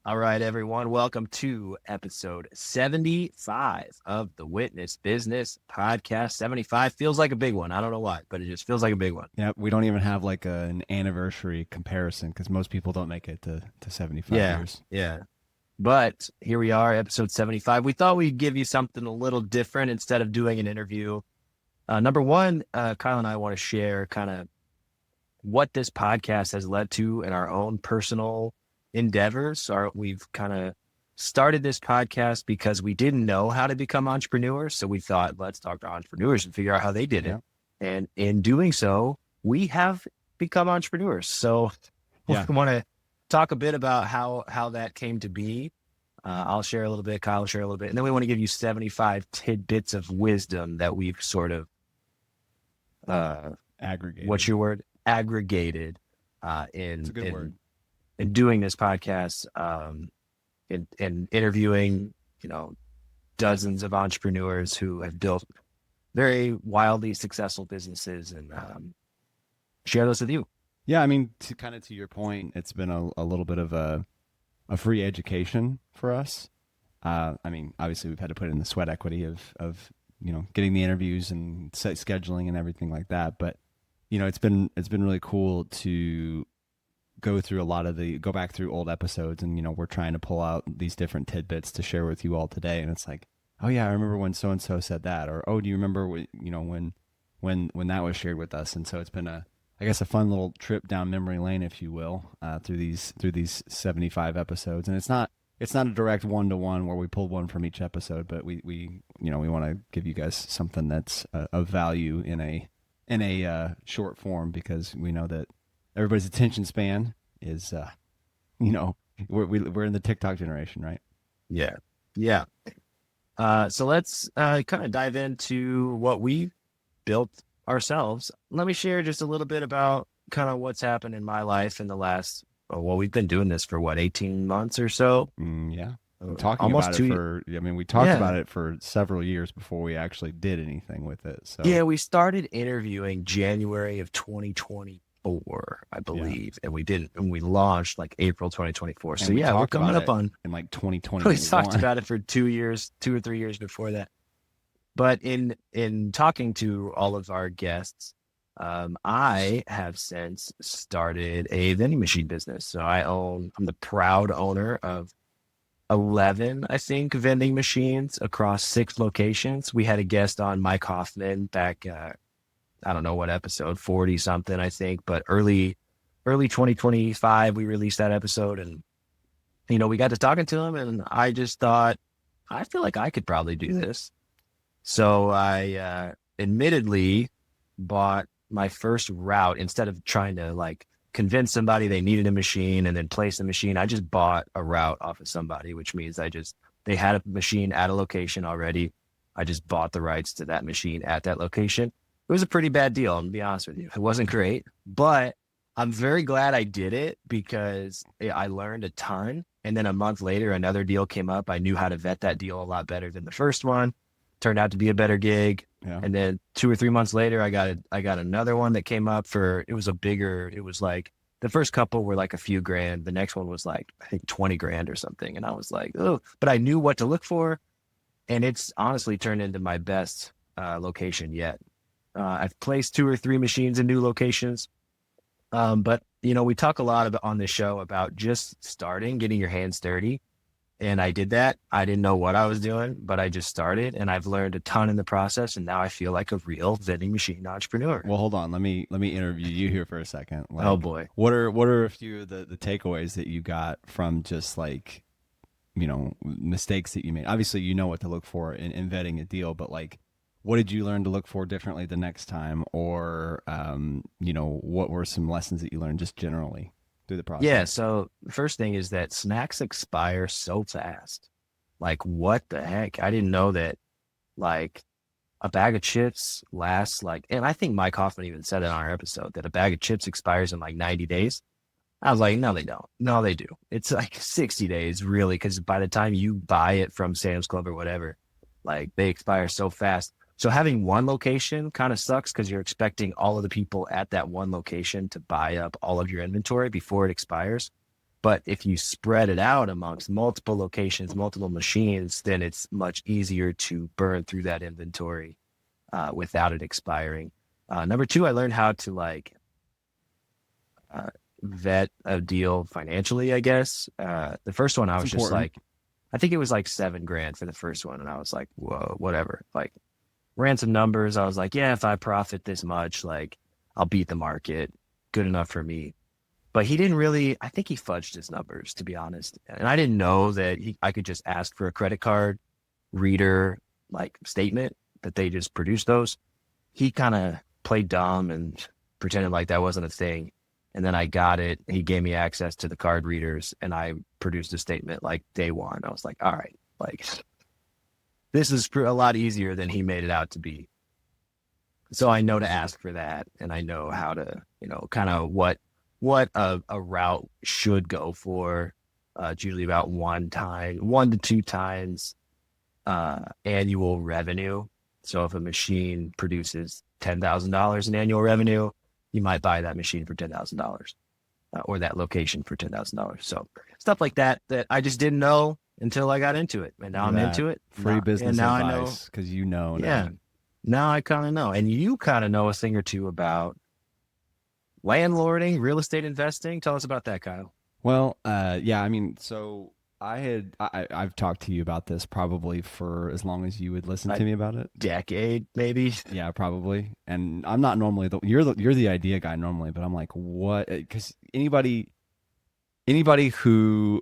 All right, everyone. Welcome to episode 75 of the Witness Business Podcast. 75 feels like a big one. I don't know why, but it just feels like a big one. Yeah, we don't even have like an anniversary comparison because most people don't make it to 75 Yeah, years. yeah. But here we are, episode 75. We thought we'd give you something a little different instead of doing an interview. Number one, Kyle and I want to share kind of what this podcast has led to in our own personal endeavors. We've kind of started this podcast because we didn't know how to become entrepreneurs. So we thought, let's talk to entrepreneurs and figure out how they did it. Yeah. And in doing so, we have become entrepreneurs. So we Yeah. want to talk a bit about how that came to be. I'll share a little bit, Kyle will share a little bit. And then we want to give you 75 tidbits of wisdom that we've sort of, Aggregated. what's your word? Aggregated It's a good word. in doing this podcast, in interviewing, dozens of entrepreneurs who have built very wildly successful businesses and share those with you. Yeah, I mean, to your point, it's been a little bit of a free education for us. I mean, obviously, we've had to put in the sweat equity of getting the interviews and scheduling and everything like that. But it's been really cool to go back through old episodes, and we're trying to pull out these different tidbits to share with you all today. And it's like, oh yeah, I remember when so and so said that, or oh, do you remember when that was shared with us? And so it's been I guess a fun little trip down memory lane, if you will, through these 75 episodes. And it's not a direct one-to-one where we pulled one from each episode, but we want to give you guys something that's of value in a short form, because we know that everybody's attention span is we're in the TikTok generation, right? Yeah. Yeah. So let's kind of dive into what we built ourselves. Let me share just a little bit about kind of what's happened in my life in the last, we've been doing this for 18 months or so. Yeah. Talking Almost about two. it we talked Yeah. about it for several years before we actually did anything with it. So Yeah, we started interviewing January of 2024, I yeah. believe, and we launched like April 2024. So And we yeah, we're talked coming about up it on. in like We 2021. talked about it for 2 or 3 years before that. But in talking to all of our guests, I have since started a vending machine business. So I'm the proud owner of 11, I think, vending machines across 6 locations. We had a guest on, Mike Hoffman, back, I don't know what episode, 40 something, I think, but early 2025, we released that episode. And, we got to talking to him, and I just thought, I feel like I could probably do this. So I admittedly bought my first route. Instead of trying to like convince somebody they needed a machine and then place the machine, I just bought a route off of somebody, which means they had a machine at a location already. I just bought the rights to that machine at that location. It was a pretty bad deal, I'm gonna be honest with you. It wasn't great, but I'm very glad I did it because I learned a ton. And then a month later, another deal came up. I knew how to vet that deal a lot better than the first one. Turned out to be a better gig. Yeah. And then 2 or 3 months later, I got another one that came up it was like the first couple were like a few grand. The next one was like, I think 20 grand or something. And I was like, oh, but I knew what to look for. And it's honestly turned into my best location yet. I've placed 2 or 3 machines in new locations. But we talk a lot on this show about just starting, getting your hands dirty. And I did that. I didn't know what I was doing, but I just started, and I've learned a ton in the process. And now I feel like a real vending machine entrepreneur. Well, hold on. Let me interview you here for a second. Like, Oh boy. what are a few of the takeaways that you got from just like mistakes that you made? Obviously, you know what to look for in vetting a deal, but like, what did you learn to look for differently the next time, or what were some lessons that you learned just generally through the process? Yeah. So the first thing is that snacks expire so fast. Like, what the heck? I didn't know that, like, a bag of chips lasts like, and I think Mike Hoffman even said it on our episode that a bag of chips expires in like 90 days. I was like, no, they don't. No, they do. It's like 60 days, really, because by the time you buy it from Sam's Club or whatever, like, they expire so fast. So having one location kind of sucks because you're expecting all of the people at that one location to buy up all of your inventory before it expires. But if you spread it out amongst multiple locations, multiple machines, then it's much easier to burn through that inventory without it expiring. Number two, I learned how to like uh, vet a deal financially, I guess. The first one, I It's was just important. like, I think it was like 7 grand for the first one. And I was like, whoa, whatever. Like, ran some numbers. I was like, yeah, if I profit this much, like, I'll beat the market. Good enough for me. But he didn't really, I think he fudged his numbers, to be honest. And I didn't know that I could just ask for a credit card reader like statement that they just produced those. He kind of played dumb and pretended like that wasn't a thing. And then I got it. He gave me access to the card readers and I produced a statement like day one. I was like, all right, like this is a lot easier than he made it out to be. So I know to ask for that and I know how to, kind of what a route should go for. It's usually about 1 to 2 times annual revenue. So if a machine produces $10,000 in annual revenue, you might buy that machine for $10,000 or that location for $10,000. So stuff like that I just didn't know until I got into it, and now Look at I'm that. into it. Free And business now I know. advice because you know Yeah, now. now I kind of know, and you kind of know a thing or two about landlording, real estate investing. Tell us about that, Kyle. Well, yeah, I mean, so I've talked to you about this probably for as long as you would listen A to me about it. decade, maybe. Yeah, probably. And I'm not normally you're the idea guy normally, but I'm like, what? Because anybody who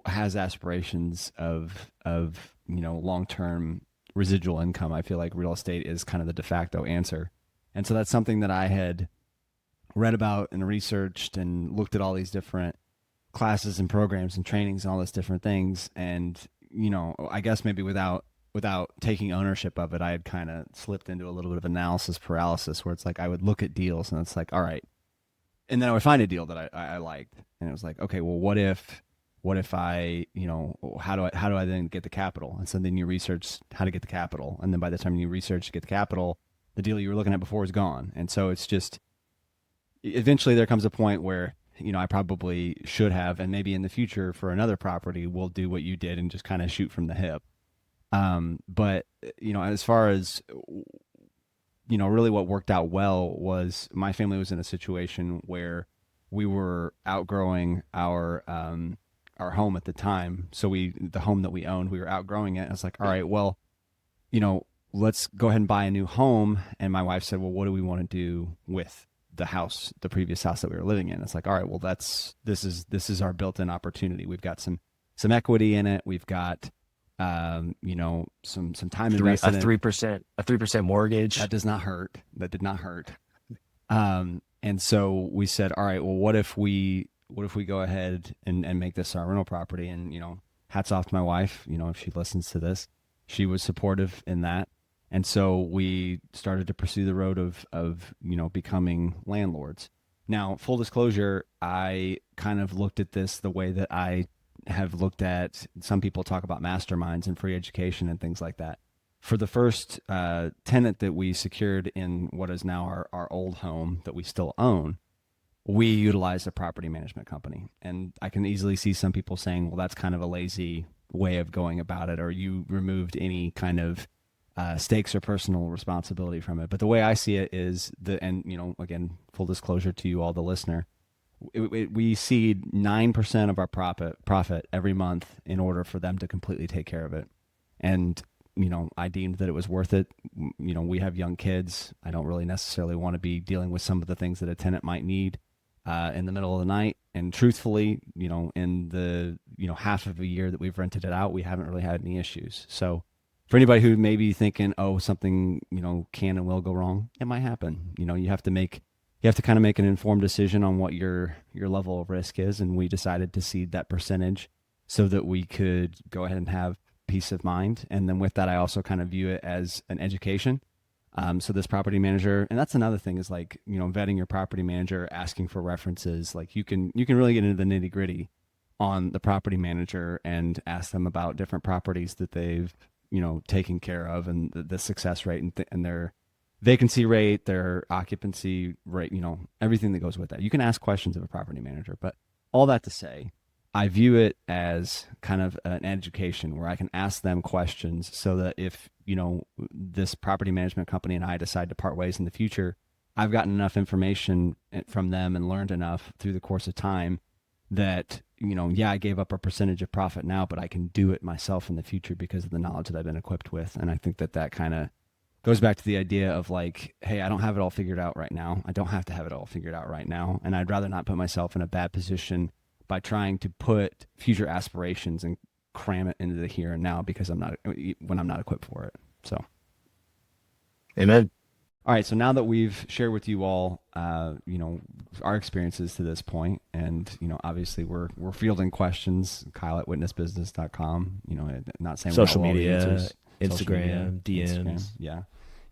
has aspirations of long term residual income, I feel like real estate is kind of the de facto answer. And so that's something that I had read about and researched and looked at all these different classes and programs and trainings and all these different things. And I guess maybe without taking ownership of it, I had kind of slipped into a little bit of analysis paralysis, where it's like I would look at deals and it's like, all right, and then I would find a deal that I liked, and it was like, okay, well, what if I, how do I then get the capital? And so then you research how to get the capital, and then by the time you research to get the capital, the deal you were looking at before is gone. And so it's just eventually there comes a point where I probably should have, and maybe in the future for another property, we'll do what you did and just kind of shoot from the hip. But as far as really what worked out well was my family was in a situation where we were outgrowing our home at the time. So the home that we owned, we were outgrowing it. And I was like, all right, well, let's go ahead and buy a new home. And my wife said, well, what do we want to do with the previous house that we were living in? It's like, all right, well, this is our built-in opportunity. We've got some equity in it. We've got some time invested in it. 3% mortgage. That does not hurt. That did not hurt. And so we said, all right, well, what if we go ahead and make this our rental property? And, hats off to my wife, if she listens to this, she was supportive in that. And so we started to pursue the road of becoming landlords. Now, full disclosure, I kind of looked at this the way that I have looked at, some people talk about masterminds and free education and things like that. For the first tenant that we secured in what is now our old home that we still own, we utilized a property management company. And I can easily see some people saying, well, that's kind of a lazy way of going about it, or you removed any kind of stakes or personal responsibility from it. But the way I see it is again, full disclosure to you all, the listener, we seed 9% of our profit every month in order for them to completely take care of it. And, I deemed that it was worth it. We have young kids. I don't really necessarily want to be dealing with some of the things that a tenant might need in the middle of the night. And truthfully, in the, half of a year that we've rented it out, we haven't really had any issues. So for anybody who may be thinking, oh, something, can and will go wrong, it might happen. You have to kind of make an informed decision on what your level of risk is. And we decided to seed that percentage so that we could go ahead and have peace of mind. And then with that, I also kind of view it as an education. So this property manager, and that's another thing, is like, vetting your property manager, asking for references. Like you can really get into the nitty gritty on the property manager and ask them about different properties that they've, taken care of, and the success rate and their vacancy rate, their occupancy rate, everything that goes with that. You can ask questions of a property manager, but all that to say, I view it as kind of an education where I can ask them questions so that if, this property management company and I decide to part ways in the future, I've gotten enough information from them and learned enough through the course of time that, yeah, I gave up a percentage of profit now, but I can do it myself in the future because of the knowledge that I've been equipped with. And I think that kind of goes back to the idea of like, hey, I don't have it all figured out right now. I don't have to have it all figured out right now. And I'd rather not put myself in a bad position by trying to put future aspirations and cram it into the here and now because when I'm not equipped for it. So, Amen. all right. So now that we've shared with you all, our experiences to this point, and, obviously we're fielding questions, Kyle at witnessbusiness.com, not saying Social we're all the media, answers. Instagram, DMs. Instagram, yeah.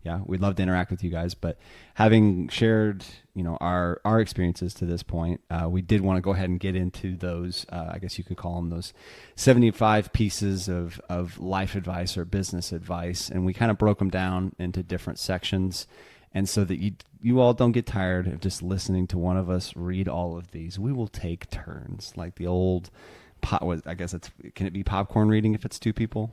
Yeah, we'd love to interact with you guys. But having shared, our experiences to this point, we did want to go ahead and get into those. I guess you could call them those 75 pieces of life advice or business advice, and we kind of broke them down into different sections. And so that you all don't get tired of just listening to one of us read all of these, we will take turns, like the old. I guess can it be popcorn reading if it's two people?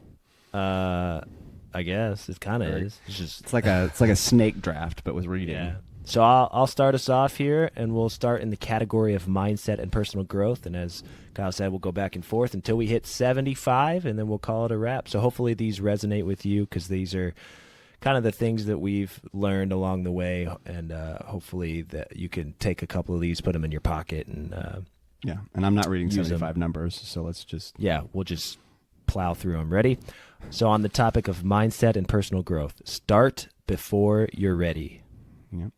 I guess it kind of is. It's like a snake draft, but with reading. Yeah. So I'll start us off here, and we'll start in the category of mindset and personal growth. And as Kyle said, we'll go back and forth until we hit 75, and then we'll call it a wrap. So hopefully these resonate with you because these are kind of the things that we've learned along the way, and hopefully that you can take a couple of these, put them in your pocket, and yeah. And I'm not reading 75 them. Numbers, so let's just we'll just plow through them. Ready? So on the topic of mindset and personal growth, start before you're ready. Yep.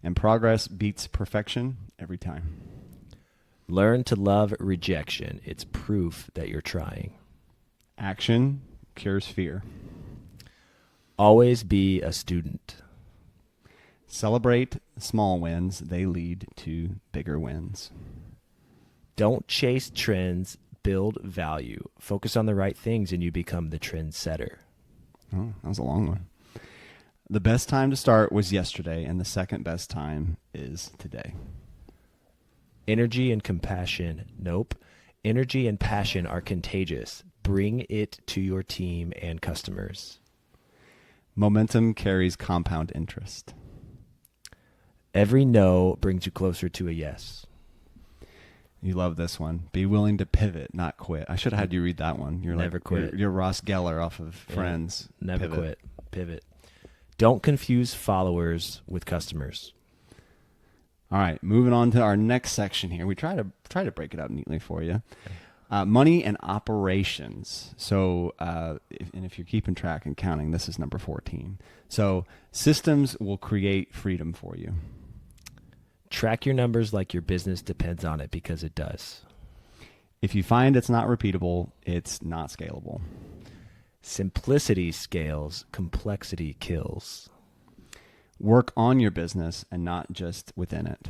And progress beats perfection every time. Learn to love rejection. It's proof that you're trying. Action cures fear. Always be a student. Celebrate small wins. They lead to bigger wins. Don't chase trends. Build value. Focus on the right things and you become the trend setter. Oh, that was a long one. The best time to start was yesterday, and the second best time is today. Energy and compassion. Nope. Energy and passion are contagious. Bring it to your team and customers. Momentum carries compound interest. Every no brings you closer to a yes. You love this one. Be willing to pivot, not quit. I should have had you read that one. You're never quit. You're Ross Geller off of Friends. Never quit. Pivot. Don't confuse followers with customers. All right, moving on to our next section here. We try to break it up neatly for you. Money and operations. So, if you're keeping track and counting, this is number 14. So, systems will create freedom for you. Track your numbers like your business depends on it, because it does. If you find it's not repeatable, it's not scalable. Simplicity scales, complexity kills. Work on your business and not just within it.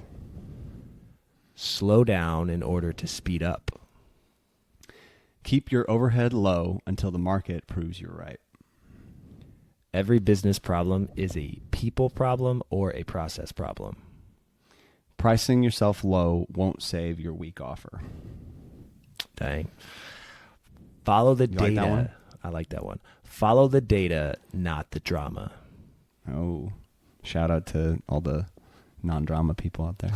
Slow down in order to speed up. Keep your overhead low until the market proves you're right. Every business problem is a people problem or a process problem. Pricing yourself low won't save your weak offer. Dang. Follow the You data. like that one? I like that one. Follow the data, not the drama. Oh, shout out to all the non-drama people out there.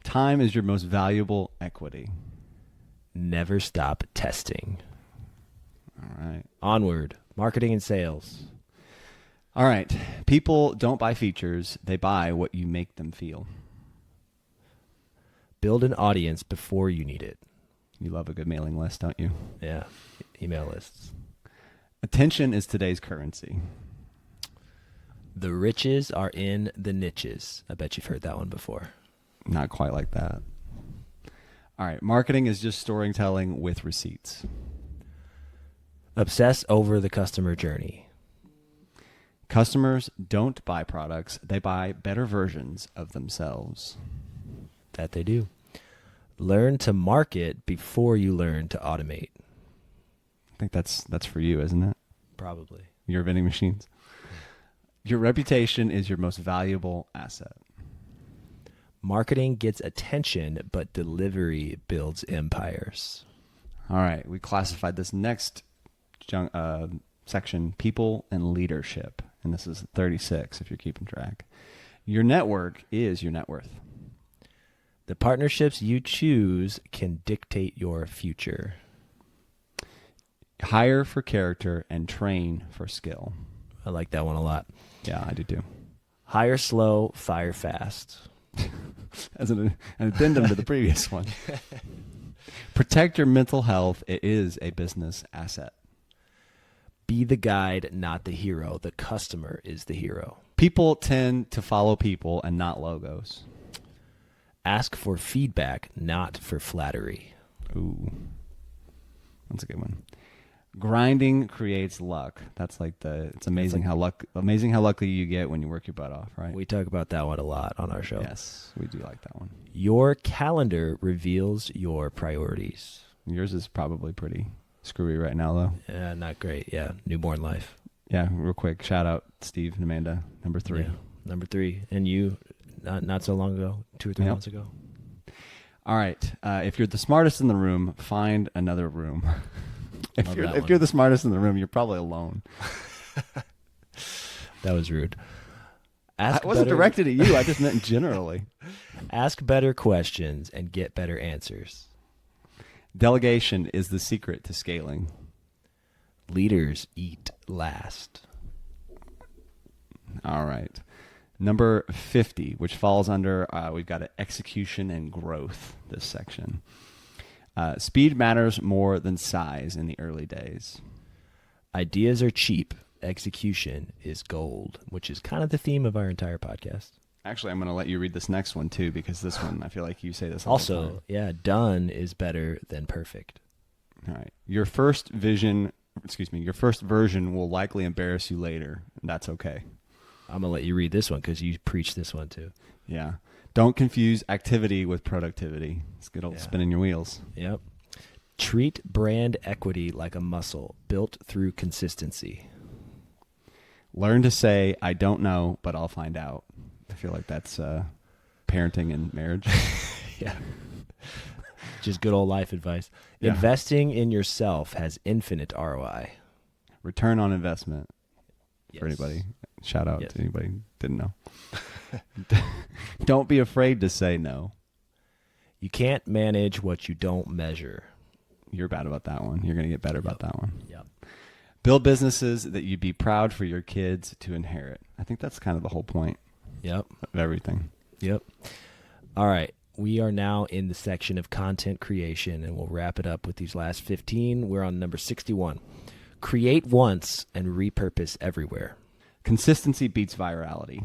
Time is your most valuable equity. Never stop testing. All right. Onward. Marketing and sales. All right. People don't buy features. They buy what you make them feel. Build an audience before you need it. You love a good mailing list, don't you? Yeah. Email lists. Attention is today's currency. The riches are in the niches. I bet you've heard that one before. Not quite like that. All right. Marketing is just storytelling with receipts. Obsess over the customer journey. Customers don't buy products. They buy better versions of themselves. That they do. Learn to market before you learn to automate. I think that's for you, isn't it? Probably. Your vending machines. Your reputation is your most valuable asset. Marketing gets attention, but delivery builds empires. All right. We classified this next section, people and leadership. And this is 36 if you're keeping track. Your network is your net worth. The partnerships you choose can dictate your future. Hire for character and train for skill. I like that one a lot. Yeah, I do too. Hire slow, fire fast. As an addendum to the previous one. Protect your mental health. It is a business asset. Be the guide, not the hero. The customer is the hero. People tend to follow people and not logos. Ask for feedback, not for flattery. Ooh, that's a good one. Grinding creates luck. That's like it's amazing how lucky you get when you work your butt off, right? We talk about that one a lot on our show. Yes, we do like that one. Your calendar reveals your priorities. Yours is probably pretty screwy right now, though. Yeah, not great. Yeah, newborn life. Yeah, real quick, shout out Steve and Amanda, number 3. Yeah, number 3. And you, not so long ago, 2 or 3 months ago. All right. If you're the smartest in the room, find another room. If you're the smartest in the room, you're probably alone. That was rude. I wasn't directed at you. I just meant generally. Ask better questions and get better answers. Delegation is the secret to scaling. Leaders eat last. All right. Number 50, which falls under, we've got execution and growth, this section. Speed matters more than size in the early days. Ideas are cheap. Execution is gold, which is kind of the theme of our entire podcast. Actually, I'm going to let you read this next one, too, because this one, I feel like you say this all the time. Also, yeah, done is better than perfect. All right. Your first version will likely embarrass you later, and that's okay. I'm going to let you read this one because you preach this one, too. Yeah. Don't confuse activity with productivity. It's good old spinning your wheels. Yep. Treat brand equity like a muscle built through consistency. Learn to say, I don't know, but I'll find out. I feel like that's parenting and marriage. Yeah. Just good old life advice. Yeah. Investing in yourself has infinite ROI. Return on investment for anybody. Shout out to anybody who didn't know. Don't be afraid to say no. You can't manage what you don't measure. You're bad about that one. You're going to get better about that one. Yep. Build businesses that you'd be proud for your kids to inherit. I think that's kind of the whole point of everything. Yep. All right. We are now in the section of content creation, and we'll wrap it up with these last 15. We're on number 61. Create once and repurpose everywhere. Consistency beats virality.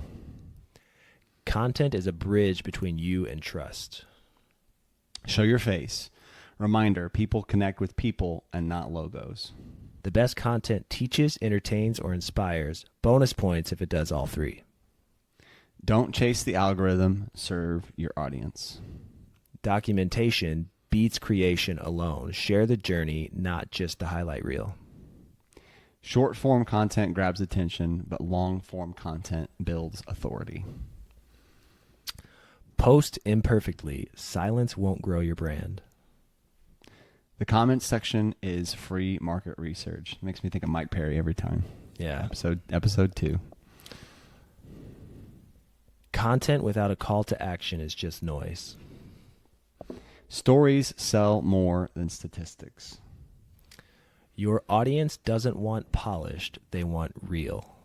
Content is a bridge between you and trust. Show your face. Reminder, people connect with people and not logos. The best content teaches, entertains, or inspires. Bonus points if it does all 3. Don't chase the algorithm. Serve your audience. Documentation beats creation alone. Share the journey, not just the highlight reel. Short-form content grabs attention, but long-form content builds authority. Post imperfectly. Silence won't grow your brand. The comments section is free market research. It makes me think of Mike Perry every time. Yeah. Episode 2. Content without a call to action is just noise. Stories sell more than statistics. Your audience doesn't want polished, they want real.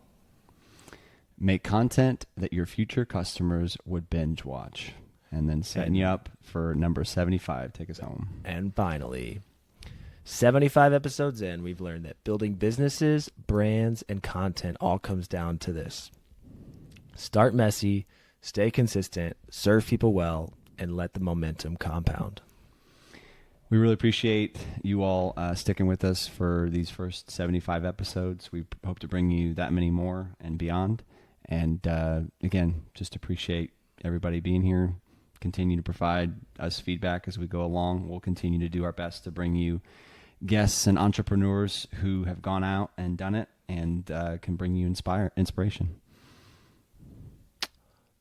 Make content that your future customers would binge watch. And then setting you up for number 75. Take us home. And finally, 75 episodes in, we've learned that building businesses, brands, and content all comes down to this. Start messy, stay consistent, serve people well, and let the momentum compound. We really appreciate you all sticking with us for these first 75 episodes. We hope to bring you that many more and beyond. And again, just appreciate everybody being here. Continue to provide us feedback as we go along. We'll continue to do our best to bring you guests and entrepreneurs who have gone out and done it and can bring you inspiration.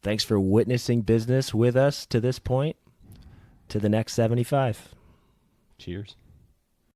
Thanks for witnessing business with us to this point. To the next 75. Cheers.